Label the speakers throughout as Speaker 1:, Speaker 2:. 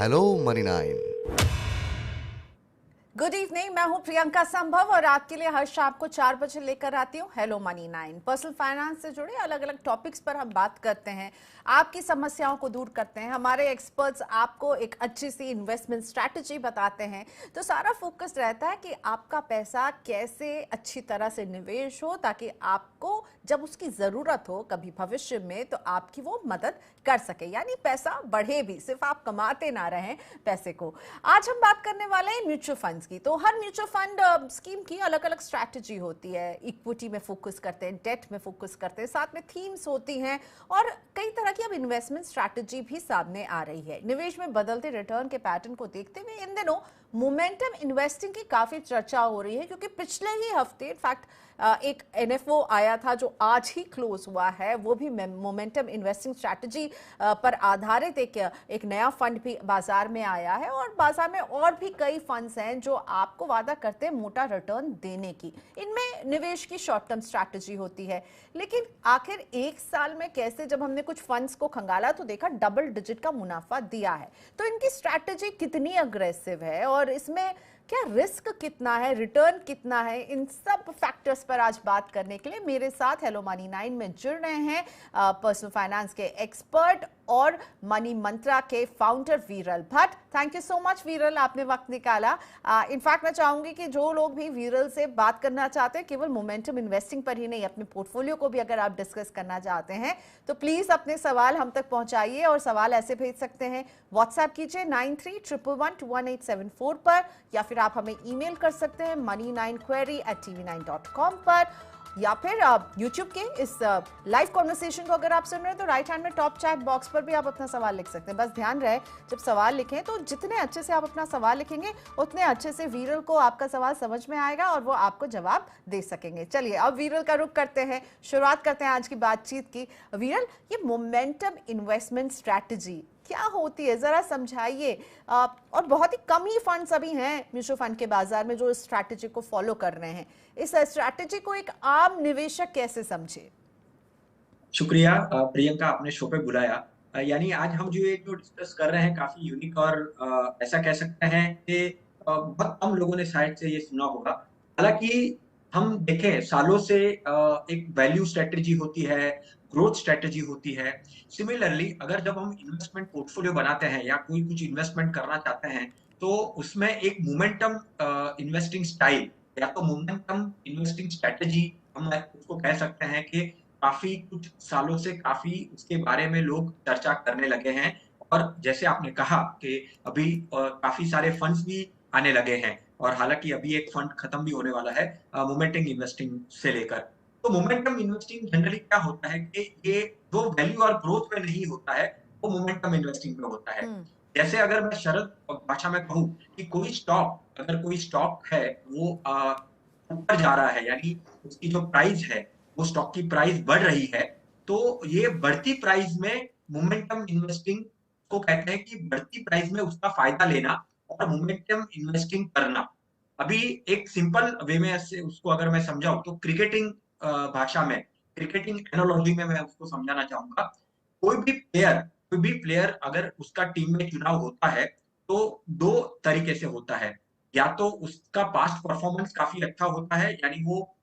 Speaker 1: Hello money 9।
Speaker 2: Good evening, मैं हूं प्रियंका संभव और आपके लिए हर शाम को 4 बजे लेकर आती हूं हेलो मनी 9। पर्सनल फाइनेंस से जुड़े अलग अलग टॉपिक्स पर हम बात करते हैं, आपकी समस्याओं को दूर करते हैं। हमारे एक्सपर्ट्स आपको एक अच्छी सी इन्वेस्टमेंट स्ट्रैटेजी बताते हैं, तो सारा फोकस रहता है कि आपका पैसा कैसे अच्छी तरह से निवेश हो, ताकि आपको जब उसकी ज़रूरत हो कभी भविष्य में तो आपकी वो मदद कर सके, यानी पैसा बढ़े भी, सिर्फ आप कमाते ना रहें पैसे को। आज हम बात करने वाले हैं म्यूचुअल फंड्स की। तो हर म्यूचुअल फंड स्कीम की अलग अलग स्ट्रैटेजी होती है। इक्विटी में फोकस करते हैं, डेट में फोकस करते हैं, साथ में थीम्स होती हैं और कई तरह की अब इन्वेस्टमेंट स्ट्रैटेजी भी सामने आ रही है। निवेश में बदलते रिटर्न के पैटर्न को देखते हुए इन दिनों मोमेंटम इन्वेस्टिंग की काफी चर्चा हो रही है, क्योंकि पिछले ही हफ्ते इनफैक्ट एक एनएफओ आया था जो आज ही क्लोज हुआ है, वो भी मोमेंटम इन्वेस्टिंग स्ट्रैटेजी पर आधारित एक नया फंड भी बाजार में आया है। और बाजार में और भी कई फंड्स हैं जो आपको वादा करते हैं मोटा रिटर्न देने की। इनमें निवेश की शॉर्ट टर्म स्ट्रैटेजी होती है, लेकिन आखिर एक साल में कैसे, जब हमने कुछ फंड्स को खंगाला तो देखा डबल डिजिट का मुनाफा दिया है। तो इनकी स्ट्रैटेजी कितनी अग्रेसिव है और इसमें क्या रिस्क कितना है, रिटर्न कितना है, इन सब फैक्टर्स पर आज बात करने के लिए मेरे साथ हेलो मनी 9 में जुड़ रहे हैं पर्सनल फाइनेंस के एक्सपर्ट और मनी मंत्रा के फाउंडर वीरल Bhatt. Thank you so much वीरल, आपने वक्त निकाला। इनफैक्ट मैं चाहूंगी कि जो लोग भी वीरल से बात करना चाहते हैं, केवल मोमेंटम इन्वेस्टिंग पर ही नहीं, अपने पोर्टफोलियो को भी अगर आप डिस्कस करना चाहते हैं तो प्लीज अपने सवाल हम तक पहुंचाइए। और सवाल ऐसे भेज सकते हैं, व्हाट्सएप कीजिए 9311121874 पर, या फिर आप हमें ईमेल कर सकते हैं money9query@tv9.com पर, या फिर यूट्यूब के इस लाइव कॉन्वर्सेशन को अगर आप सुन रहे हैं तो राइट हैंड में टॉप चैट बॉक्स पर भी आप अपना सवाल लिख सकते हैं। बस ध्यान रहे, जब सवाल लिखें तो जितने अच्छे से आप अपना सवाल लिखेंगे उतने अच्छे से वीरल को आपका सवाल समझ में आएगा और वो आपको जवाब दे सकेंगे। चलिए अब वीरल का रुख करते हैं, शुरुआत करते हैं आज की बातचीत की। वीरल, ये मोमेंटम इन्वेस्टमेंट स्ट्रैटेजी क्या होती है, जरा समझाइए। और बहुत ही कम ही फंड्स अभी हैं म्यूचुअल फंड के बाजार में जो इस स्ट्रैटेजी को फॉलो कर रहे हैं। इस स्ट्रैटेजी को एक आम निवेशक कैसे समझे?
Speaker 3: शुक्रिया प्रियंका, आपने शो पे बुलाया। यानी आज हम जो डिस्कस कर रहे हैं काफी यूनिक और ऐसा कह सकते हैं कि बहुत कम लोगों ने शायद से ये सुना होगा। हालांकि हम देखें सालों से एक वैल्यू स्ट्रेटेजी होती है, ग्रोथ स्ट्रेटेजी होती है। सिमिलरली अगर जब हम इन्वेस्टमेंट पोर्टफोलियो बनाते हैं या कोई कुछ इन्वेस्टमेंट करना चाहते हैं तो उसमें एक मोमेंटम इन्वेस्टिंग स्टाइल या तो मोमेंटम इन्वेस्टिंग स्ट्रेटेजी हम उसको कह सकते हैं कि काफी कुछ सालों से काफी उसके बारे में लोग चर्चा करने लगे हैं। और जैसे आपने कहा कि अभी काफी सारे फंड्स भी आने लगे हैं और हालांकि अभी एक फंड खत्म भी होने वाला है मोमेंटम इन्वेस्टिंग से लेकर। तो मोमेंटम इन्वेस्टिंग जनरली क्या होता है कि ये जो वैल्यू और ग्रोथ में नहीं होता है वो मोमेंटम इन्वेस्टिंग में होता है। जैसे अगर मैं सरल भाषा में कहूँ कि अगर कोई स्टॉक है वो ऊपर जा रहा है, यानी उसकी जो प्राइस है वो स्टॉक की प्राइस बढ़ रही है, तो ये बढ़ती प्राइस में मोमेंटम इन्वेस्टिंग को कहते हैं कि बढ़ती प्राइस में उसका फायदा लेना और मोमेंटम इन्वेस्टिंग करना। अभी एक सिंपल वे में उसको अगर मैं समझाऊं तो भाषा में क्रिकेटिंग एनालॉजी में मैं उसको समझाना चाहूंगा। कोई भी प्लेयर अगर उसका टीम में चुनाव होता है तो दो तरीके से होता है। या तो उसका पास्ट परफॉर्मेंस काफी अच्छा होता है, यानी वो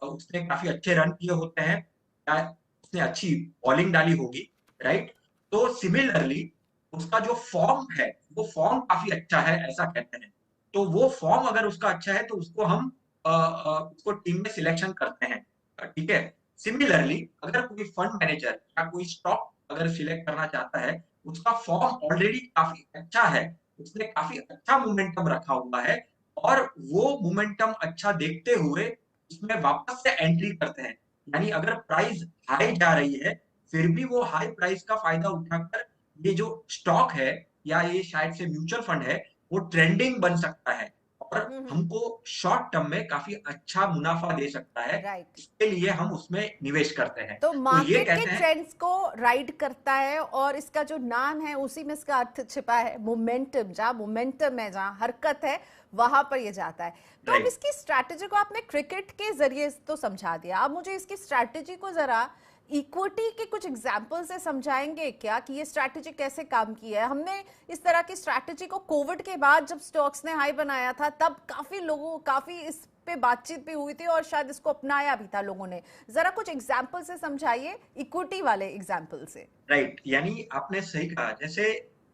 Speaker 3: उसने काफी अच्छे रन किए होते हैं या उसने अच्छी बॉलिंग डाली होगी, राइट। तो सिमिलरली उसका जो फॉर्म है वो फॉर्म काफी अच्छा है ऐसा कहते हैं। तो वो फॉर्म अगर उसका अच्छा है तो उसको हम उसको टीम में सिलेक्शन करते हैं, ठीक है। सिमिलरली अगर कोई फंड मैनेजर या कोई स्टॉक अगर सिलेक्ट करना चाहता है, उसका फॉर्म ऑलरेडी काफी अच्छा है, उसने काफी अच्छा मोमेंटम रखा हुआ है और वो मोमेंटम अच्छा देखते हुए उसमें वापस से एंट्री करते हैं। यानी अगर प्राइस हाई जा रही है फिर भी वो हाई प्राइस का फायदा उठाकर ये जो स्टॉक है या ये शायद से म्यूचुअल फंड है वो ट्रेंडिंग बन सकता है और हमको शॉर्ट टर्म में काफी अच्छा मुनाफा दे सकता है।
Speaker 2: राइट।
Speaker 3: इसके लिए हम उसमें निवेश करते हैं।
Speaker 2: तो
Speaker 3: तो ये
Speaker 2: मार्केट के
Speaker 3: कहते हैं
Speaker 2: ट्रेंड्स को राइड करता है और इसका जो नाम है उसी में इसका अर्थ छिपा है, मोमेंटम। जहाँ मोमेंटम है, जहाँ हरकत है, वहां पर ये जाता है। तो अब इसकी स्ट्रैटेजी को आपने क्रिकेट के जरिए तो समझा दिया, अब मुझे इसकी स्ट्रैटेजी को जरा इक्विटी के कुछ एग्जाम्पल से समझाएंगे क्या कि ये स्ट्रैटेजी कैसे काम की है? हमने इस तरह की स्ट्रैटेजी को कोविड के बाद जब स्टॉक्स ने हाई बनाया था तब काफी इस पे बातचीत भी हुई थी और शायद इसको अपनाया भी था लोगों ने। जरा कुछ एग्जाम्पल से समझाइए, इक्विटी वाले एग्जाम्पल से।
Speaker 3: राइट, यानी आपने सही कहा। जैसे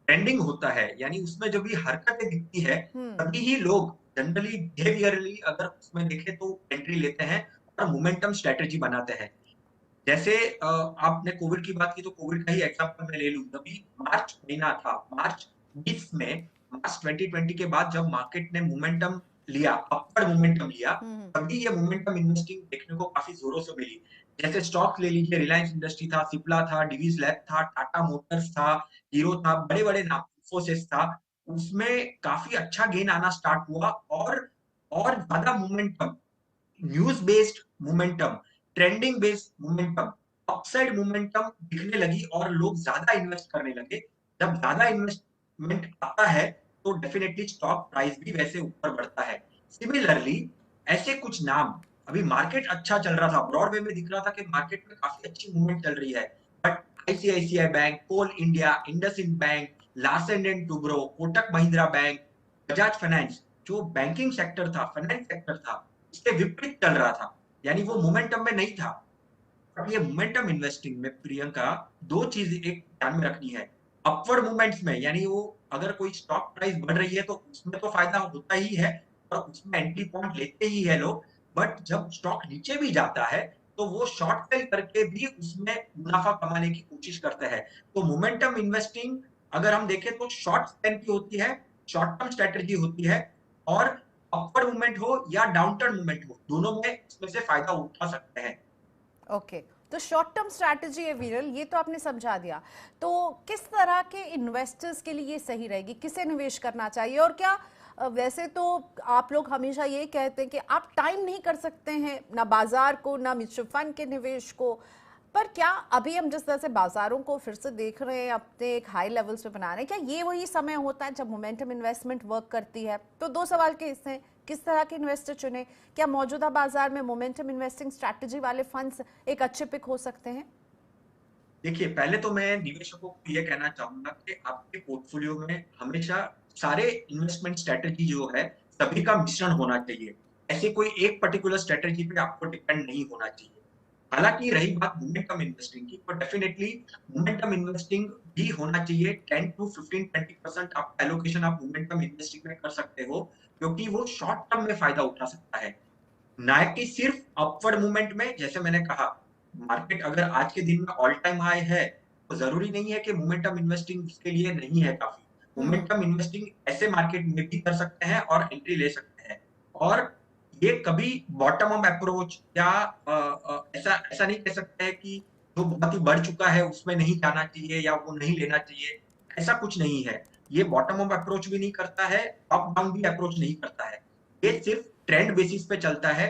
Speaker 3: ट्रेंडिंग होता है, यानी उसमें जो भी हरकतें दिखती है,
Speaker 2: हम्म।
Speaker 3: तभी ही लोग जनरली बिहेवियरली अगर उसमें देखें तो एंट्री लेते हैं और मोमेंटम स्ट्रेटेजी बनाते हैं। जैसे आपने कोविड की बात की तो कोविड का ही एग्जांपल मैं ले लूं। तभी मार्च महीना था, मार्च 20 में, मार्च 2020 के बाद जब मार्केट ने मोमेंटम लिया, अपवर्ड मोमेंटम लिया,
Speaker 2: हम्म।
Speaker 3: तभी ये मोमेंटम इन्वेस्टिंग देखने को काफी जोरों से मिली। जैसे स्टॉक ले लीजिए, रिलायंस इंडस्ट्री था, सिप्ला था, डिवीज लैब था, टाटा मोटर्स था, हीरो था, बड़े बड़े नाम, इंफोसिस था। उसमें काफी अच्छा गेन आना स्टार्ट हुआ और ज्यादा momentum, news based momentum, trending based momentum, upside momentum दिखने लगी और लोग ज्यादा इन्वेस्ट करने लगे। जब ज्यादा इन्वेस्टमेंट आता है तो डेफिनेटली स्टॉक प्राइस भी वैसे ऊपर बढ़ता है। सिमिलरली ऐसे कुछ नाम, अभी मार्केट अच्छा चल रहा था, ब्रॉडवे में दिख रहा था कि मार्केट में काफी अच्छी मूवमेंट चल रही है, but ICICI bank, Coal India, IndusInd bank, Larsen and Toubro, Kotak Mahindra bank, Bajaj finance, जो बैंकिंग सेक्टर था, फाइनेंस सेक्टर था, इसके विपरीत चल रहा था, यानी वो मोमेंटम में नहीं था। अब ये मोमेंटम इन्वेस्टिंग में प्रियंका, दो चीज एक ध्यान में रखनी है। अपवर्ड मूवमेंट्स में, यानी वो अगर कोई स्टॉक प्राइस बढ़ रही है तो उसमें तो फायदा होता ही है और उसमें एंट्री पॉइंट लेते ही है लोग। बट जब स्टॉक नीचे भी जाता है तो वो शॉर्ट सेल करके भी उसमें मुनाफा कमाने की कोशिश करते हैं। तो मोमेंटम इन्वेस्टिंग अगर हम देखें तो शॉर्ट स्पैन की होती है, शॉर्ट टर्म स्ट्रेटेजी होती है, और अपवर्ड मूवमेंट हो या डाउन टर्न मूवमेंट हो, दोनों में इसमें से फायदा उठा सकते हैं।
Speaker 2: ओके, तो शॉर्ट टर्म स्ट्रैटेजी है विरल, ये तो आपने समझा दिया। तो किस तरह के इन्वेस्टर्स के लिए ये सही रहेगी, किसे निवेश करना चाहिए? और क्या वैसे तो आप लोग हमेशा ये कहते हैं कि आप टाइम नहीं कर सकते हैं ना बाजार को ना म्यूचुअल फंड के निवेश को, पर क्या अभी हम जिस तरह से बाजारों को फिर से देख रहे हैं, अपने एक हाई लेवल्स पे बना रहे हैं, क्या ये वही समय होता है जब मोमेंटम इन्वेस्टमेंट वर्क करती है? तो दो सवाल के हिस्से हैं, किस तरह के इन्वेस्टर चुने? क्या मौजूदा बाजार में मोमेंटम इन्वेस्टिंग स्ट्रैटेजी वाले फंड्स एक अच्छे पिक हो सकते हैं?
Speaker 3: देखिए, पहले तो मैं निवेशकों को ये कहना चाहूंगा कि आपके पोर्टफोलियो में हमेशा सारे इन्वेस्टमेंट स्ट्रेटेजी जो है, सभी का मिश्रण होना चाहिए। ऐसे कोई एक पर्टिकुलर स्ट्रेटेजी पे आपको डिपेंड नहीं होना चाहिए। हालांकि रही बात मोमेंटम इन्वेस्टिंग की, तो डेफिनेटली मोमेंटम इन्वेस्टिंग भी होना चाहिए। 10 टू 15-20% आप एलोकेशन आप मोमेंटम इन्वेस्टिंग में कर सकते हो, क्योंकि वो शॉर्ट टर्म में फायदा उठा सकता है, ना कि सिर्फ अपवर्ड मूवमेंट में। जैसे मैंने कहा, मार्केट अगर आज के दिन में ऑल टाइम हाई है तो जरूरी नहीं है कि मोमेंटम इन्वेस्टिंग उसके लिए नहीं है काफी।
Speaker 2: हम्म।
Speaker 3: मोमेंटम इन्वेस्टिंग ऐसे मार्केट में भी कर सकते हैं और एंट्री ले सकते हैं। और ये कभी बॉटम अप अप्रोच या ऐसा ऐसा नहीं कह सकते हैं कि जो बहुत ही बढ़ चुका है उसमें नहीं जाना चाहिए या वो नहीं लेना चाहिए, ऐसा कुछ नहीं है। ये बॉटम अप अप्रोच भी नहीं करता है, टॉप डाउन भी अप्रोच नहीं करता है। ये सिर्फ ट्रेंड बेसिस पे चलता है।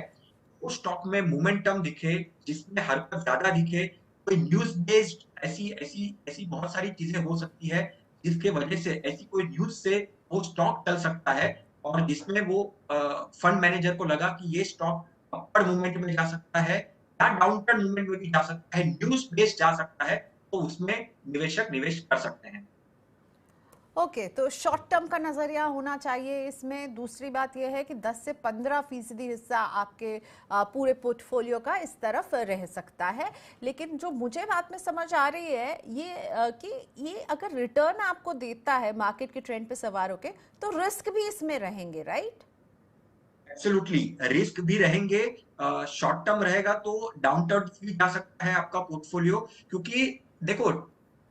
Speaker 3: उस स्टॉक में मोमेंटम दिखे, जिसमें हरकत ज्यादा दिखे, कोई न्यूज बेस्ड ऐसी ऐसी ऐसी बहुत सारी चीजें हो सकती है जिसके वजह से, ऐसी कोई न्यूज से वो स्टॉक चल सकता है और जिसमें वो फंड मैनेजर को लगा कि ये स्टॉक अपर मूवमेंट में जा सकता है या डाउन टर्न मूवमेंट में भी जा सकता है, न्यूज बेस्ड जा सकता है, तो उसमें निवेशक निवेश कर सकते हैं।
Speaker 2: ओके, तो शॉर्ट टर्म का नजरिया होना चाहिए इसमें। दूसरी बात यह है कि 10 से 15% हिस्सा आपके पूरे पोर्टफोलियो का इस तरफ रह सकता है। लेकिन जो मुझे बात में समझ आ रही है ये कि ये अगर रिटर्न आपको देता है मार्केट के ट्रेंड पे सवार होके, तो रिस्क भी इसमें रहेंगे, राइट?
Speaker 3: एब्सोल्युटली, रिस्क भी रहेंगे। शॉर्ट टर्म रहेगा तो डाउन टर्न भी जा सकता है आपका पोर्टफोलियो, क्योंकि देखो,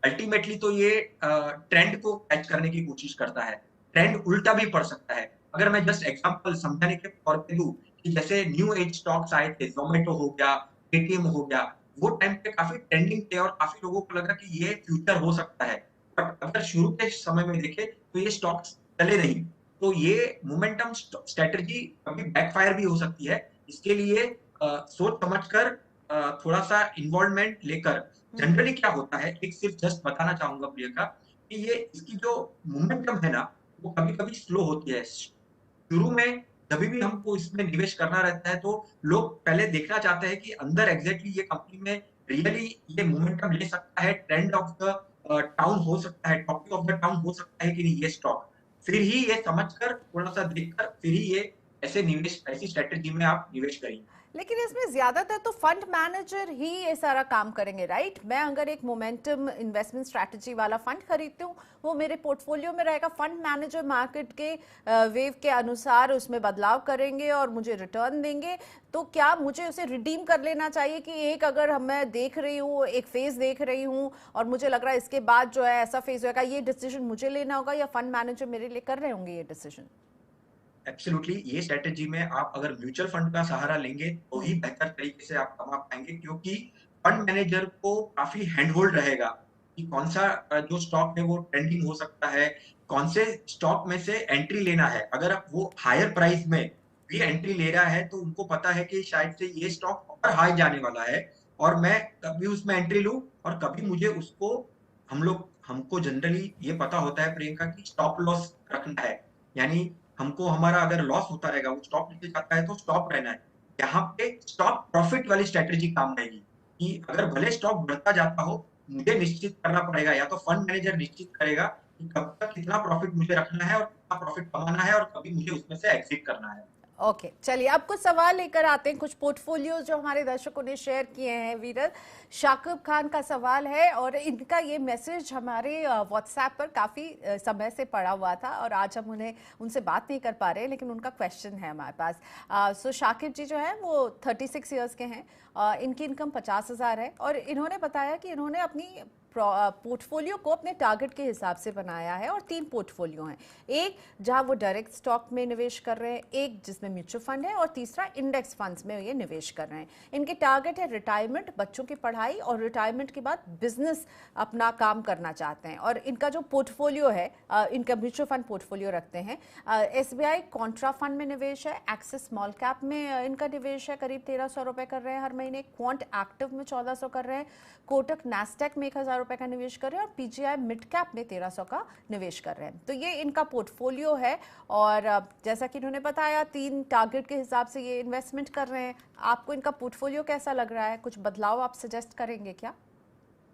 Speaker 3: अल्टीमेटली तो ये ट्रेंड को कैच करने की कोशिश करता है। ट्रेंड उल्टा भी पड़ सकता है। अगर मैं जस्ट एग्जांपल समझाने के तौर पे दूं कि जैसे न्यू एज स्टॉक्स आए थे, जोमेटो हो गया, पेटीएम हो गया, वो टाइम पे काफी ट्रेंडिंग थे और काफी लोगों को लगा कि ये फ्यूचर हो सकता है। बट अगर शुरू के समय में देखें तो ये स्टॉक्स चले नहीं। तो ये मोमेंटम स्ट्रेटजी कभी बैकफायर भी हो सकती है। इसके लिए सोच समझकर थोड़ा सा इन्वॉल्वमेंट लेकर, जनरली क्या होता है, एक सिर्फ जस्ट बताना चाहूंगा प्रियंका, कि ये इसकी जो मोमेंटम है ना, वो कभी कभी स्लो होती है। शुरू में जब भी हमको इसमें निवेश करना रहता है तो लोग पहले देखना चाहते हैं कि अंदर एग्जैक्टली ये कंपनी में रियली ये मोमेंटम ले सकता है, ट्रेंड ऑफ द टाउन हो सकता है, टॉपिक ऑफ द टाउन हो सकता है कि नहीं ये स्टॉक। फिर ही ये समझकर, थोड़ा-सा देखकर, फिर ही ये ऐसी स्ट्रैटेजी में आप निवेश करिए।
Speaker 2: लेकिन इसमें ज्यादातर तो फंड मैनेजर ही ये सारा काम करेंगे, राइट? मैं अगर एक मोमेंटम इन्वेस्टमेंट स्ट्रैटेजी वाला फंड खरीदती हूँ, वो मेरे पोर्टफोलियो में रहेगा। फंड मैनेजर मार्केट के वेव के अनुसार उसमें बदलाव करेंगे और मुझे रिटर्न देंगे। तो क्या मुझे उसे रिडीम कर लेना चाहिए कि एक, अगर मैं देख रही हूँ, एक फेज देख रही हूँ और मुझे लग रहा है इसके बाद जो है ऐसा फेज होगा, ये डिसीजन मुझे लेना होगा या फंड मैनेजर मेरे लिए कर रहे होंगे ये डिसीजन?
Speaker 3: एब्सोल्युटली, ये स्ट्रैटेजी में आप अगर म्यूचुअल फंड का सहारा लेंगे तो ही
Speaker 2: हम्म।
Speaker 3: बेहतर तरीके से आप कमा पाएंगे, क्योंकि फंड मैनेजर को काफी हैंड होल्ड रहेगा कि कौन सा जो स्टॉक है वो ट्रेंडिंग हो सकता है, कौन से स्टॉक में से एंट्री लेना है। अगर आप वो हायर प्राइस में भी एंट्री ले रहा है तो उनको पता है कि शायद से ये स्टॉक और हाई जाने वाला है, और मैं कभी उसमें एंट्री लूं और कभी मुझे उसको, हमको जनरली ये पता होता है प्रियंका की स्टॉप लॉस रखना है। यानी हमको, हमारा अगर लॉस होता रहेगा, वो स्टॉप नीचे जाता है तो स्टॉप रहना है। यहाँ पे स्टॉप प्रॉफिट वाली स्ट्रेटेजी काम आएगी कि अगर भले स्टॉक बढ़ता जाता हो, मुझे निश्चित करना पड़ेगा, या तो फंड मैनेजर निश्चित करेगा कि कब तक कितना प्रॉफिट मुझे रखना है और कितना प्रॉफिट कमाना है, और कभी मुझे उसमें से एग्जिट करना है।
Speaker 2: ओके, चलिए अब कुछ सवाल लेकर आते हैं, कुछ पोर्टफोलियो जो हमारे दर्शकों ने शेयर किए हैं। वीरल शाकिब खान का सवाल है और इनका ये मैसेज हमारे व्हाट्सएप पर काफ़ी समय से पड़ा हुआ था और आज हम उनसे बात नहीं कर पा रहे, लेकिन उनका क्वेश्चन है हमारे पास। सो शाकिब जी जो है वो 36 ईयर्स के हैं। इनकी इनकम 50,000 है और इन्होंने बताया कि इन्होंने अपनी पोर्टफोलियो को अपने टारगेट के हिसाब से बनाया है और 3 पोर्टफोलियो हैं। एक जहां वो डायरेक्ट स्टॉक में निवेश कर रहे हैं, एक जिसमें म्यूचुअल फंड है और तीसरा इंडेक्स फंड्स में ये निवेश कर रहे हैं। इनके टारगेट है रिटायरमेंट, बच्चों की पढ़ाई और रिटायरमेंट के बाद बिजनेस अपना काम करना चाहते हैं। और इनका जो पोर्टफोलियो है, इनका म्यूचुअल फंड पोर्टफोलियो रखते हैं। SBI कॉन्ट्रा फंड में निवेश है, एक्सिस स्मॉल कैप में इनका निवेश है, करीब 1300 रुपए कर रहे हैं हर महीने, क्वांट एक्टिव में 1400 कर रहे हैं, कोटक नैस्डैक में 1000 रुपए का निवेश कर रहे हैं और PGI मिड कैप में 1300 का निवेश कर रहे हैं। तो ये इनका पोर्टफोलियो है और जैसा कि इन्होंने बताया 3 टारगेट के हिसाब से ये इन्वेस्टमेंट कर रहे हैं। आपको इनका पोर्टफोलियो कैसा लग रहा है? कुछ बदलाव आप सजेस्ट करेंगे क्या?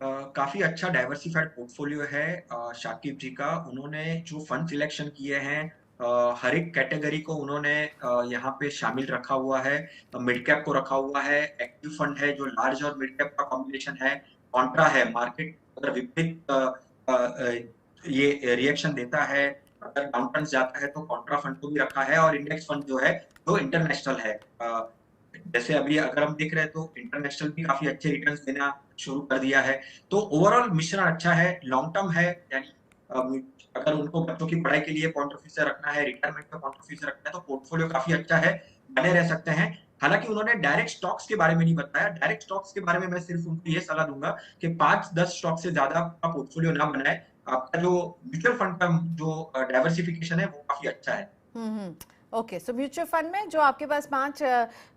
Speaker 3: काफी अच्छा डाइवर्सिफाइड पोर्टफोलियो है शाकिब जी का। उन्होंने जो फंड सिलेक्शन किए हैं, हर एक कैटेगरी को उन्होंने यहाँ पे शामिल रखा हुआ है। मिड कैप को रखा हुआ है, एक्टिव फंड है जो लार्ज और मिड कैप का कॉम्बिनेशन है, कॉन्ट्रा है, मार्केट अगर विपरीत ये रिएक्शन देता है, अगर डाउनटर्न जाता है तो कॉन्ट्रा फंड को भी रखा है, और इंडेक्स फंड जो है वो इंटरनेशनल है। जैसे अभी अगर हम देख रहे हैं तो इंटरनेशनल भी काफी अच्छे रिटर्न्स देना शुरू कर दिया है। तो ओवरऑल मिश्रण अच्छा है, लॉन्ग टर्म है। यानी अगर उनको बच्चों की पढ़ाई के लिए पॉइंट ऑफ व्यू से रखना है, रिटायरमेंट का पॉइंट ऑफ व्यू से रखना है, तो पोर्टफोलियो काफी अच्छा है, बने रह सकते हैं। हालांकि उन्होंने डायरेक्ट स्टॉक्स के बारे में नहीं बताया। डायरेक्ट स्टॉक्स के बारे में मैं सिर्फ उनको ये सलाह दूंगा कि 5-10 स्टॉक से ज्यादा का पोर्टफोलियो ना बनाए। आपका जो म्यूचुअल फंड का जो डाइवर्सिफिकेशन है वो काफी अच्छा है।
Speaker 2: हम्म। ओके, सो म्यूचुअल फंड में जो आपके पास 5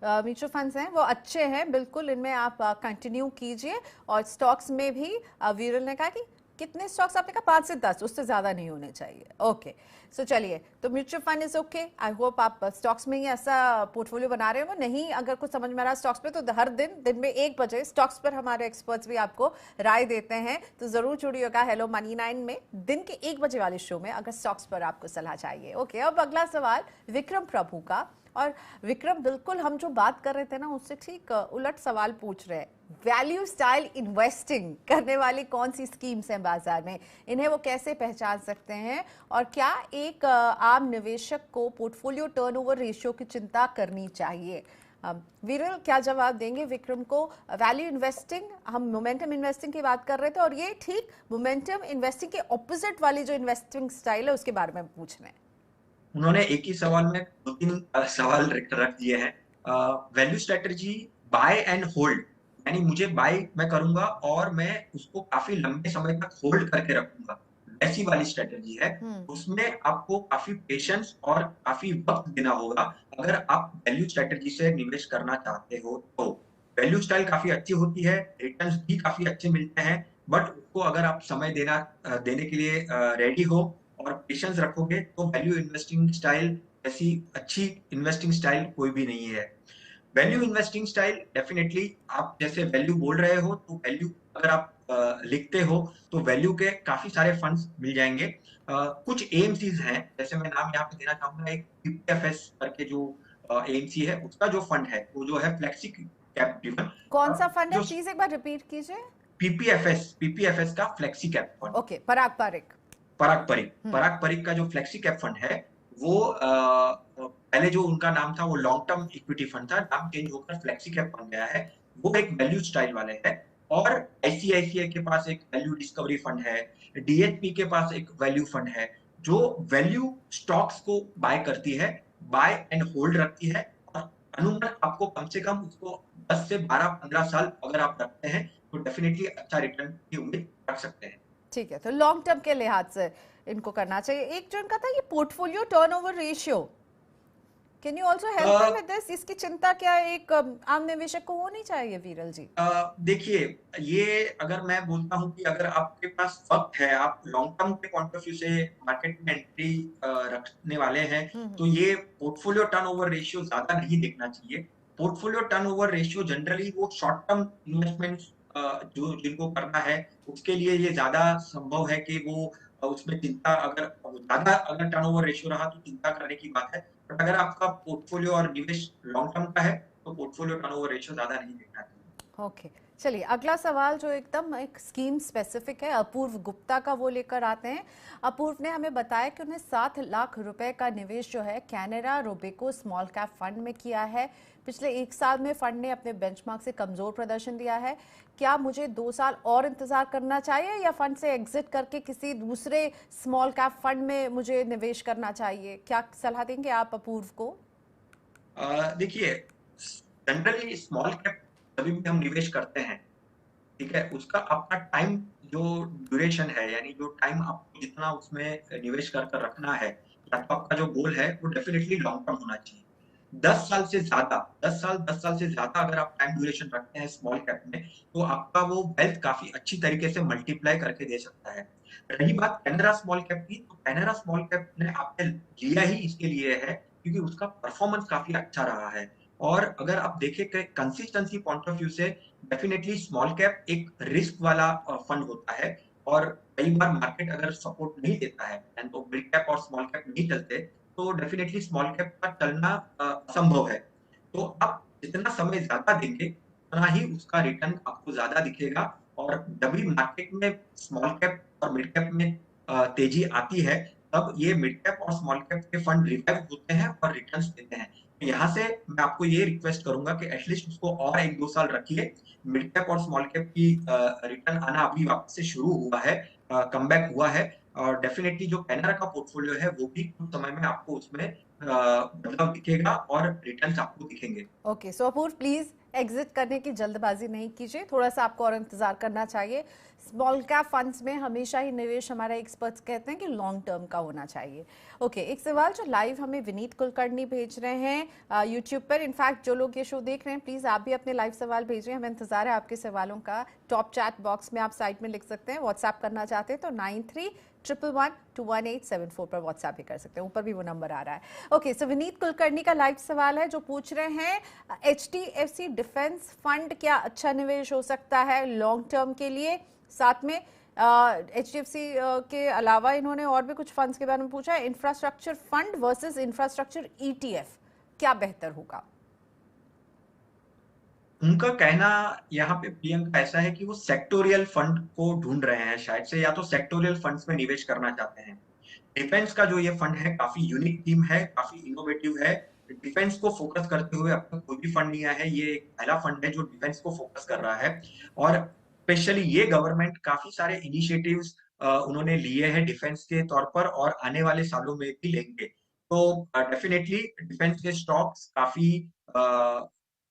Speaker 2: म्यूचुअल फंड्स हैं वो अच्छे हैं, बिल्कुल इनमें आप कंटिन्यू कीजिए। और स्टॉक्स में भी वीरल ने कहा कि कितने स्टॉक्स आपने कहा? 5 से 10, उससे ज्यादा नहीं होने चाहिए। ओके, सो चलिए, तो mutual fund is okay. I hope आप स्टॉक्स में ही ऐसा पोर्टफोलियो बना रहे हो। नहीं अगर कुछ समझ में आ रहा है स्टॉक्स पे, तो हर दिन में 1 बजे स्टॉक्स पर हमारे एक्सपर्ट्स भी आपको राय देते हैं, तो जरूर जुड़िएगा हेलो मनी 9 में दिन के 1 बजे वाले शो में, अगर स्टॉक्स पर आपको सलाह चाहिए। ओके, अब अगला सवाल विक्रम प्रभु का। और विक्रम बिल्कुल हम जो बात कर रहे थे ना उससे ठीक उलट सवाल पूछ रहे हैं। वैल्यू स्टाइल इन्वेस्टिंग करने वाली कौन सी स्कीम्स हैं बाजार में, इन्हें वो कैसे पहचान सकते हैं, और क्या एक आम निवेशक को पोर्टफोलियो टर्नओवर रेशियो की चिंता करनी चाहिए? वीरल क्या जवाब देंगे विक्रम को? वैल्यू इन्वेस्टिंग, हम मोमेंटम इन्वेस्टिंग की बात कर रहे थे और ये ठीक मोमेंटम इन्वेस्टिंग के ऑपोजिट वाली जो इन्वेस्टिंग स्टाइल है उसके बारे में पूछ रहे हैं।
Speaker 3: उन्होंने एक ही सवाल में 2-3 सवाल रख दिए हैं। Value strategy buy and hold, यानी मुझे बाय मैं करूंगा और मैं उसको काफी लंबे समय तक होल्ड करके रखूंगा, ऐसी वाली स्ट्रेटजी है। उसमें आपको काफी पेशेंस और काफी वक्त देना होगा अगर आप वैल्यू स्ट्रेटजी से निवेश करना चाहते हो तो। वैल्यू स्टाइल काफी अच्छी होती है, रिटर्न्स भी काफी अच्छे मिलते हैं, बट उसको अगर आप समय देने के लिए रेडी हो और पेशेंस रखोगे तो वैल्यू इन्वेस्टिंग स्टाइल ऐसी अच्छी इन्वेस्टिंग स्टाइल कोई भी नहीं है। वैल्यू इन्वेस्टिंग स्टाइल डेफिनेटली आप जैसे वैल्यू बोल रहे हो तो वैल्यू अगर आप लिखते हो तो वैल्यू के काफी सारे फंड्स मिल जाएंगे। कुछ एएमसीज हैं, जैसे मैं नाम यहाँ पे देना चाहूंगा, एक पीपीएफएस करके जो एएमसी है उसका जो फंड है वो जो है फ्लेक्सी कैप ड्रिवन।
Speaker 2: कौन सा फंड है,
Speaker 3: जो
Speaker 2: प्लीज एक बार रिपीट कीजिए।
Speaker 3: पीपीएफएस का फ्लेक्सी कैप फंड।
Speaker 2: ओके, पराग पारिक। हम्म।
Speaker 3: पराग परिक का जो फ्लेक्सी कैप फंड है वो पहले जो उनका नाम था वो लॉन्ग टर्म इक्विटी फंड था, नाम चेंज होकर फ्लेक्सी कैप बन गया है। वो एक वैल्यू स्टाइल वाले है। और आईसीआईसीआई के पास एक वैल्यू डिस्कवरी फंड है, डीएचपी के पास एक वैल्यू फंड है जो वैल्यू स्टॉक्स को बाय करती है, बाय एंड होल्ड रखती है। और अनुमान आपको कम से कम उसको 10 से 12-15 साल अगर आप रखते हैं तो डेफिनेटली अच्छा रिटर्न की उम्मीद रख सकते हैं।
Speaker 2: ठीक है, तो लॉन्ग टर्म के लिहाज से इनको करना चाहिए। एक जो इनका था ये portfolio turnover ratio, can you also help me with this? इसकी चिंता क्या एक आम निवेशक को होनी चाहिए, वीरल जी?
Speaker 3: देखिए, ये अगर मैं बोलता हूँ कि अगर आपके पास वक्त है, आप लॉन्ग टर्म के पॉइंट ऑफ व्यू से मार्केट में एंट्री रखने वाले हैं, तो ये पोर्टफोलियो टर्नओवर रेशियो ज्यादा नहीं देखना चाहिए। पोर्टफोलियो टर्नओवर रेशियो जनरली वो शॉर्ट टर्म इन्वेस्टमेंट्स जो जिनको करना है उसके लिए ये ज्यादा संभव है कि वो उसमें चिंता, अगर ज्यादा अगर टर्नओवर रेशियो रहा तो चिंता करने की बात है। बट अगर आपका पोर्टफोलियो और निवेश लॉन्ग टर्म का है तो पोर्टफोलियो टर्नओवर रेशियो ज्यादा नहीं देखना चाहिए।
Speaker 2: ओके, चलिए अगला सवाल जो एकदम एक स्कीम स्पेसिफिक है, अपूर्व गुप्ता का, वो लेकर आते हैं। अपूर्व ने हमें बताया कि उन्हें 7 लाख रुपए का निवेश जो है Canara Robeco small cap fund में किया है। पिछले 1 साल में फंड ने अपने बेंचमार्क से कमजोर प्रदर्शन दिया है। क्या मुझे 2 साल और इंतजार करना चाहिए या फंड से एग्जिट करके किसी दूसरे स्मॉल कैप फंड में मुझे निवेश करना चाहिए? क्या सलाह देंगे आप अपूर्व को?
Speaker 3: देखिए, जनरली स्मॉल कैप कभी भी हम निवेश करते हैं, ठीक है, उसका अपना टाइम जो ड्यूरेशन है, यानी जो टाइम आपको जितना उसमें निवेश कर कर रखना है, या तो आपका जो गोल है वो डेफिनेटली लॉन्ग टर्म होना चाहिए। 10 साल से ज्यादा, 10 साल से ज्यादा अगर आप टाइम ड्यूरेशन रखते हैं स्मॉल कैप में तो आपका वो वेल्थ काफी अच्छी तरीके से मल्टीप्लाई करके दे सकता है। रही बात कैनरा स्मॉल कैप की, तो कैनरा स्मॉल कैप ने आपने लिया ही इसके लिए है क्योंकि उसका परफॉर्मेंस काफी अच्छा रहा है। और अगर आप देखें कंसिस्टेंसी पॉइंट ऑफ व्यू से डेफिनेटली स्मॉल कैप एक रिस्क वाला फंड होता है। और कई बार मार्केट अगर सपोर्ट नहीं देता है तो मिड कैप और स्मॉल कैप नहीं चलते तो डेफिनेटली स्मॉल कैप का चलना असंभव है। तो आप जितना समय ज्यादा देंगे उतना ही उसका रिटर्न आपको ज्यादा दिखेगा। और जब भी मार्केट में स्मॉल कैप और मिड कैप में तेजी आती है तब ये मिड कैप और स्मॉल कैप के फंड रिवाइव होते हैं और रिटर्न्स देते हैं। तो यहाँ से मैं आपको ये रिक्वेस्ट करूंगा कि एटलीस्ट उसको और 1-2 साल रखिए। मिड कैप और स्मॉल कैप की रिटर्न आना अभी वापस से शुरू हुआ है, कमबैक हुआ है। और डेफिनेटली जो कैनरा का पोर्टफोलियो है वो भी कुछ समय में आपको उसमें बदलाव दिखेगा और रिटर्न्स आपको दिखेंगे।
Speaker 2: Okay, so Apoorv please exit करने की जल्दबाजी नहीं कीजिए, थोड़ा सा आपको और इंतजार करना चाहिए। स्मॉल कैप फंड्स में हमेशा ही निवेश, हमारे एक्सपर्ट्स कहते हैं कि लॉन्ग टर्म का होना चाहिए। ओके, एक सवाल जो लाइव हमें विनीत कुलकर्णी भेज रहे हैं यूट्यूब पर। इनफैक्ट जो लोग ये शो देख रहे हैं प्लीज आप भी अपने लाइव सवाल भेजिए, हमें इंतजार है आपके सवालों का। टॉप चैट बॉक्स में आप साइड में लिख सकते हैं। व्हाट्सएप करना चाहते हैं तो 9311121874 पर व्हाट्सएप भी कर सकते हैं, ऊपर भी वो नंबर आ रहा है। ओके, सो विनीत कुलकर्णी का लाइव सवाल है जो पूछ रहे हैं एचडीएफसी डिफेंस फंड क्या अच्छा निवेश हो सकता है लॉन्ग टर्म के लिए? साथ में एचडीएफसी के अलावा इन्होंने और भी कुछ फंड्स के बारे में पूछा है। Infrastructure fund versus infrastructure ETF, क्या बेहतर होगा?
Speaker 3: उनका कहना यहाँ पे प्रियंका ऐसा है कि वो सेक्टोरियल फंड को ढूंढ रहे हैं शायद से, या तो सेक्टोरियल फंड्स में निवेश करना चाहते हैं। डिफेंस का जो ये फंड है काफी यूनिक थीम है, काफी इनोवेटिव है। डिफेंस को फोकस करते हुए अब तक कोई भी फंड नहीं आया है, ये एक पहला फंड है जो डिफेंस को फोकस कर रहा है। और स्पेशली ये गवर्नमेंट काफी सारे इनिशिएटिव्स उन्होंने लिए हैं डिफेंस के तौर पर और आने वाले सालों में भी लेंगे। तो डेफिनेटली डिफेंस के स्टॉक्स काफी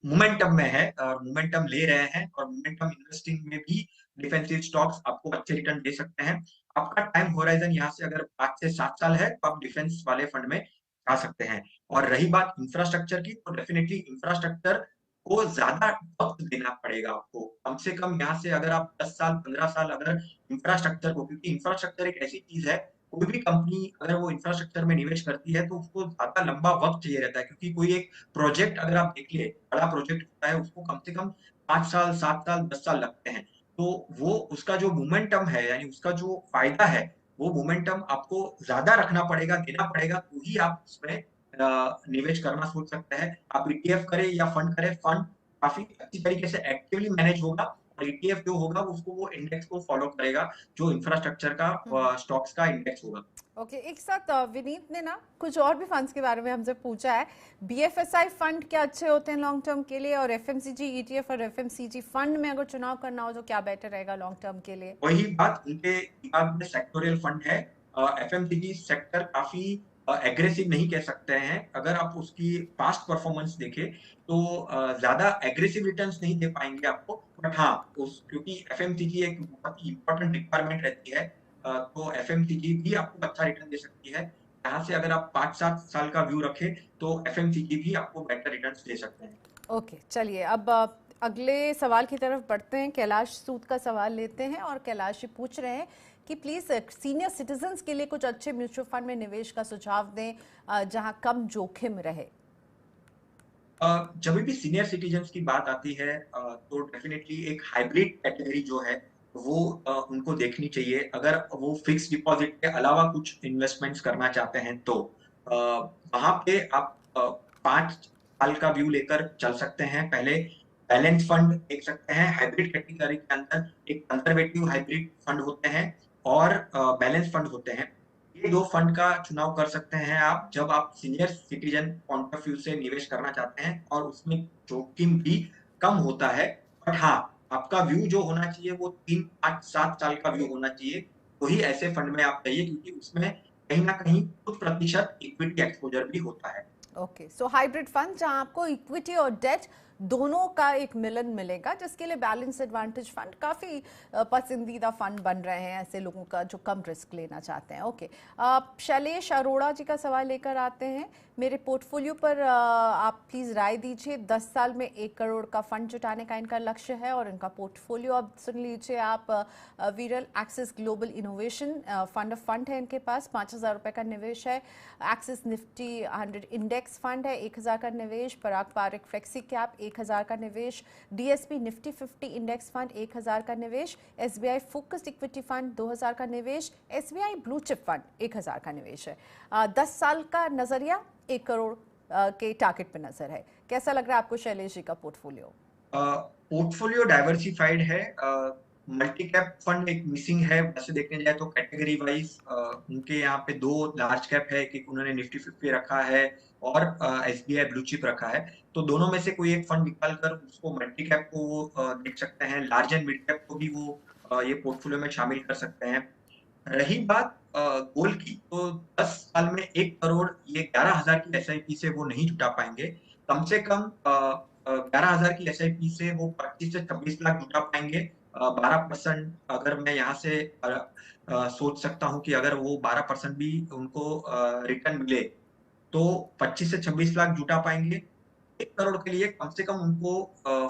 Speaker 3: मोमेंटम में है और मोमेंटम ले रहे हैं। और मोमेंटम इन्वेस्टिंग में भी डिफेंसिव स्टॉक्स आपको अच्छे रिटर्न दे सकते हैं। आपका टाइम होराइजन यहाँ से अगर 5 से 7 साल है तो आप डिफेंस वाले फंड में आ सकते हैं। और रही बात इंफ्रास्ट्रक्चर की, तो डेफिनेटली इंफ्रास्ट्रक्चर को ज्यादा वक्त देना पड़ेगा आपको। कम से कम यहाँ से अगर आप 10 साल 15 साल अगर इंफ्रास्ट्रक्चर को, क्योंकि इंफ्रास्ट्रक्चर एक ऐसी चीज है कोई भी कंपनी अगर वो इंफ्रास्ट्रक्चर में निवेश करती है तो उसको ज़्यादा लंबा वक़्त चाहिए रहता है, क्योंकि कोई एक प्रोजेक्ट अगर आप देखिए, बड़ा प्रोजेक्ट होता है उसको कम से कम 5 साल, 7 साल, 10 साल लगते हैं। तो वो उसका जो मोमेंटम है, यानी उसका जो फ़ायदा है, वो मोमेंटम आपको ज़्यादा रखना पड़ेगा, देना पड़ेगा, तो ही आप उसमें निवेश करना सोच सकते हैं। आप ईटीएफ करें या फंड करें, फंड काफ़ी अच्छी तरीके से एक्टिवली मैनेज होगा और ईटीएफ जो होगा उसको वो इंडेक्स को फॉलो करेगा, जो इंफ्रास्ट्रक्चर का स्टॉक्स का इंडेक्स होगा।
Speaker 2: ओके, एक साथ विनीत ने ना कुछ और भी फंड्स के बारे में हमसे पूछा है। बीएफएसआई फंड क्या अच्छे होते हैं लॉन्ग टर्म के लिए, और एफएमसीजी ईटीएफ और एफएमसीजी फंड में अगर चुनाव करना हो तो क्या बेटर रहेगा लॉन्ग टर्म के लिए?
Speaker 3: वही बात, उनके दिमाग में सेक्टोरियल फंड है। एफएमसीजी सेक्टर काफ़ी एग्रेसिव नहीं कह सकते हैं। अगर आप उसकी पास्ट परफॉर्मेंस देखें तो ज़्यादा एग्रेसिव रिटर्न्स नहीं दे पाएँगे आपको। बट हाँ, उस क्योंकि एफएमसीजी एक बहुत ही इम्पोर्टेंट रिक्वायरमेंट रहती है, तो एफएमसीजी भी आपको अच्छा रिटर्न दे सकती है। यहाँ से अगर आप 5-7 साल का व्यू रखें तो एफएमसीजी भी आपको बेटर रिटर्न्स दे सकते हैं।
Speaker 2: ओके, चलिए अब अगले सवाल की तरफ बढ़ते हैं। कैलाश सूद का सवाल लेते हैं और कैलाश जी पूछ रहे हैं कि प्लीज़ सीनियर सिटीजन्स के लिए कुछ अच्छे म्यूचुअल फंड में निवेश का सुझाव दें जहां कम जोखिम रहे।
Speaker 3: जब भी सीनियर सिटीजन्स की बात आती है तो डेफिनेटली एक हाइब्रिड कैटेगरी जो है वो उनको देखनी चाहिए। अगर वो फिक्स डिपॉजिट के अलावा कुछ इन्वेस्टमेंट्स करना चाहते हैं तो वहाँ पे आप 5 साल का व्यू लेकर चल सकते हैं। पहले बैलेंस फंड देख सकते हैं। हाइब्रिड कैटेगरी के अंदर एक कंजर्वेटिव हाइब्रिड फंड होते हैं और बैलेंस फंड होते हैं। ये 2 फंड का चुनाव कर सकते हैं आप जब आप senior citizen point of view से निवेश करना चाहते हैं और उसमें जोखिम भी कम होता है। बट हाँ, आपका व्यू जो होना चाहिए वो 3, 5, 7 साल का व्यू होना चाहिए। वही ऐसे फंड में आप जाइए, क्योंकि उसमें कहीं न कहीं कुछ प्रतिशत इक्विटी एक्सपोज़र भी होता है।
Speaker 2: ओके, सो हाइब्रिड फंड जहां आपको इक्विटी और डेट दोनों का एक मिलन मिलेगा, जिसके लिए बैलेंस एडवांटेज फंड काफ़ी पसंदीदा फंड बन रहे हैं ऐसे लोगों का जो कम रिस्क लेना चाहते हैं। ओके, शैलेश अरोड़ा जी का सवाल लेकर आते हैं। मेरे पोर्टफोलियो पर आप प्लीज़ राय दीजिए। 10 साल में 1 करोड़ का फंड जुटाने का इनका लक्ष्य है और इनका पोर्टफोलियो अब सुन लीजिए आप। वीरल axis global innovation fund of fund है इनके पास, 5,000 रुपये का निवेश है। एक्सिस निफ्टी 100 इंडेक्स फंड है, 1,000 का निवेश। पराग पारिक फ्लेक्सी कैप 1,000 का निवेश। डीएसपी निफ्टी 50 इंडेक्स फंड 1,000 का निवेश। एसबीआई फोकस्ड इक्विटी फंड 2,000 का निवेश। एसबीआई ब्लू चिप फंड 1,000 का निवेश है। 10 साल का नजरिया 1 करोड़ के टारगेट पे नजर है। कैसा लग रहा है आपको शैलेश जी का पोर्टफोलियो?
Speaker 3: पोर्टफोलियो डाइवर्सिफाइड है। मल्टी कैप फंड एक मिसिंग है, वैसे देखने जाए तो कैटेगरी वाइज उनके यहाँ पे 2 लार्ज कैप है, एक उन्होंने निफ्टी 50 रखा है और एसबीआई ब्लू चिप रखा है। तो दोनों में से कोई एक फंड निकाल कर उसको मल्टी कैप को वो देख सकते हैं। लार्ज एंड मिड कैप को भी वो ये पोर्टफोलियो में शामिल कर सकते हैं। रही बात गोल की, तो 10 साल में 1 करोड़ ये 11,000 की एसआईपी से वो नहीं जुटा पाएँगे। कम से कम 11,000 की एसआईपी से वो 25 से 26 लाख जुटा पाएँगे। 12% अगर मैं यहाँ से सोच सकता हूँ कि अगर वो 12% भी उनको रिटर्न मिले, तो 25 से 26 लाख जुटा पाएँगे। 1 करोड़ के लिए कम से कम उनको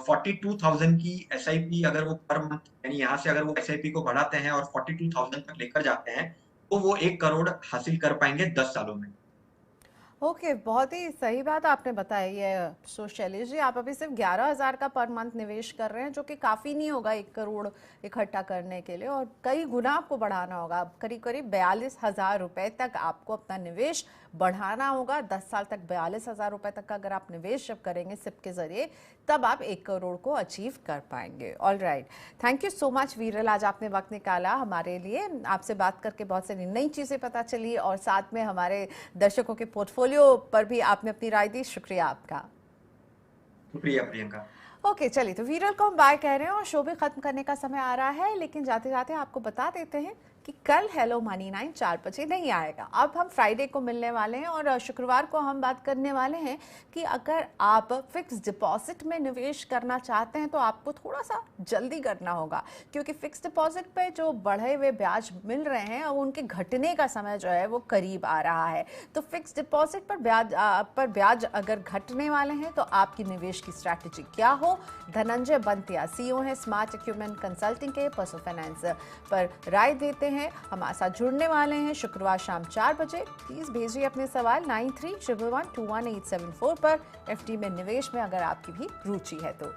Speaker 3: 42,000 की एसआईपी अगर वो पर मंथ, यानी यहाँ से अगर वो एसआईपी को बढ़ाते हैं और 42,000 तक लेकर जाते हैं, तो वो 1 करोड़ हासिल कर पाएँगे 10 सालों में।
Speaker 2: ओके, बहुत ही सही बात आपने बताई है। सो शैलेश जी, आप अभी सिर्फ 11,000 का पर मंथ निवेश कर रहे हैं, जो कि काफ़ी नहीं होगा 1 करोड़ इकट्ठा करने के लिए, और कई गुना आपको बढ़ाना होगा। करीब करीब 42,000 रुपये तक आपको अपना निवेश बढ़ाना होगा। 10 साल तक 42,000 रुपये तक का अगर आप निवेश जब करेंगे सिप के जरिए, तब आप 1 करोड़ को अचीव कर पाएंगे। All right, thank you so much वीरल, आज आपने वक्त निकाला हमारे लिए। आपसे बात करके बहुत सारी नई चीज़ें पता चली और साथ में हमारे दर्शकों के पोर्टफोलियो पर भी आपने अपनी राय दी। शुक्रिया आपका।
Speaker 3: शुक्रिया प्रियंका।
Speaker 2: ओके, चलिए, तो वीरल को हम बाय कह रहे हैं और शो भी खत्म करने का समय आ रहा है, लेकिन जाते जाते आपको बता देते हैं कि कल हेलो मनी 9 4 बजे नहीं आएगा। अब हम फ्राइडे को मिलने वाले हैं और शुक्रवार को हम बात करने वाले हैं कि अगर आप फिक्स डिपॉजिट में निवेश करना चाहते हैं तो आपको थोड़ा सा जल्दी करना होगा, क्योंकि फिक्स डिपॉजिट पे जो बढ़े हुए ब्याज मिल रहे हैं और उनके घटने का समय जो है वो करीब आ रहा है। तो फिक्स डिपॉजिट पर ब्याज अगर घटने वाले हैं तो आपकी निवेश की स्ट्रैटेजी क्या हो। धनंजय बंतिया सीईओ हैं स्मार्ट इक्विपमेंट कंसल्टिंग के, पर्सनल फाइनेंस पर राय देते हैं। हैं, हमारे साथ जुड़ने वाले हैं शुक्रवार शाम 4 बजे। प्लीज भेजिए अपने सवाल 9311211874 पर। एफडी में निवेश में अगर आपकी भी रुचि है तो।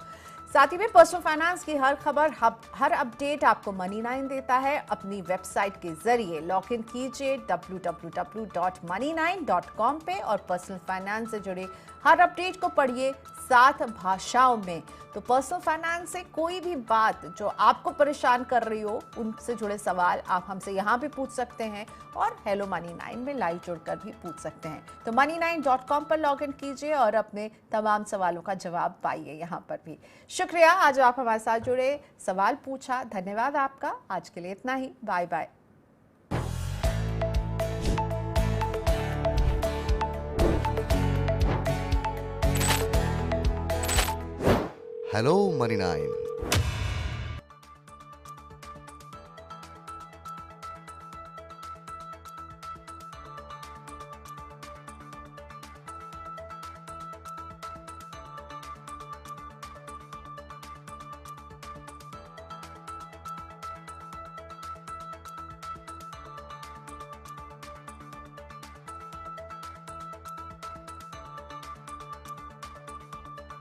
Speaker 2: साथ ही में पर्सनल फाइनेंस की हर खबर, हर अपडेट आपको Money9 देता है। अपनी वेबसाइट के जरिए लॉग इन कीजिए www.money9.com पे और पर्सनल फाइनेंस से जुड़े हर अपडेट को पढ़िए 7 भाषाओं में। तो पर्सनल फाइनेंस से कोई भी बात जो आपको परेशान कर रही हो, उनसे जुड़े सवाल आप हमसे यहाँ भी पूछ सकते हैं और हेलो Money9 में लाइव जुड़कर भी पूछ सकते हैं। तो money9.com पर लॉग इन कीजिए और अपने तमाम सवालों का जवाब पाइए यहाँ पर भी। शुक्रिया आज आप हमारे साथ जुड़े, सवाल पूछा, धन्यवाद आपका। आज के लिए इतना ही, बाय बाय।
Speaker 1: Hello Money9।